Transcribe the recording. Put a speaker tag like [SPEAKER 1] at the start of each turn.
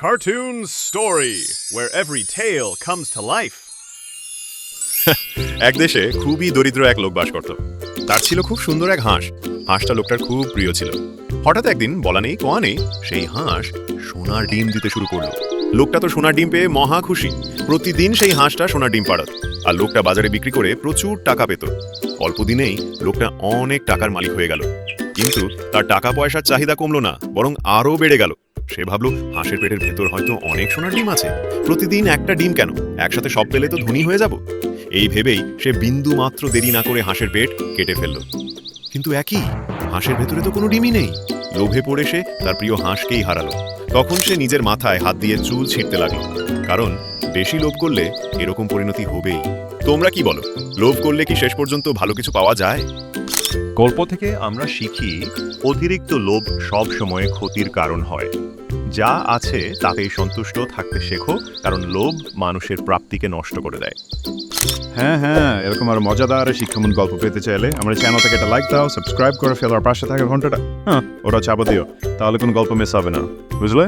[SPEAKER 1] cartoon story where every tale comes to life.
[SPEAKER 2] এক দেশে খুবই দরিদ্র এক লোক বাস করত। তার ছিল খুব সুন্দর এক হাঁস। হাঁসটা লোকটার খুব প্রিয় ছিল। হঠাৎ একদিন বলা নেই কওয়া নেই সেই হাঁস সোনার ডিম দিতে শুরু করলো। লোকটা তো সোনার ডিম পেয়ে মহা খুশি। প্রতিদিন সেই হাঁসটা সোনার ডিম পাড়াত, আর লোকটা বাজারে বিক্রি করে প্রচুর টাকা পেত। অল্প দিনেই লোকটা অনেক টাকার মালিক হয়ে গেল। কিন্তু তার টাকা পয়সার চাহিদা কমলো না, বরং আরও বেড়ে গেল। সে ভাবলো হাঁসের পেটের ভেতর হয়তো অনেক সোনার ডিম আছে, প্রতিদিন একটা ডিম কেন, একসাথে সব পেলে তো ধনী হয়ে যাব। এই ভেবেই সে বিন্দু মাত্র দেরি না করে হাঁসের পেট কেটে ফেলল। কিন্তু একই, হাঁসের ভেতরে তো কোনো ডিমই নেই। লোভে পড়ে সে তার প্রিয় হাঁসকেই হারালো। তখন সে নিজের মাথায় হাত দিয়ে চুল ছিঁড়তে লাগলো, কারণ বেশি লোভ করলে এরকম পরিণতি হবেই। তোমরা কি বলো, লোভ করলে কি শেষ পর্যন্ত ভালো কিছু পাওয়া যায়?
[SPEAKER 3] গল্প থেকে আমরা শিখি অতিরিক্ত লোভ সব সময় ক্ষতির কারণ হয়। যা আছে তাতেই সন্তুষ্ট থাকতে শেখো, কারণ লোভ মানুষের প্রাপ্তিকে নষ্ট করে দেয়।
[SPEAKER 4] হ্যাঁ, এরকম আর মজাদার শিক্ষামূলক গল্প পেতে চাইলে আমার চ্যানেলটাকে একটা লাইক দাও, সাবস্ক্রাইব করে ফেলো, আর পাশে থাকা ঘন্টাটা ওটা চাপা দিও, তাহলে কোনো গল্প মিস হবে না, বুঝলে?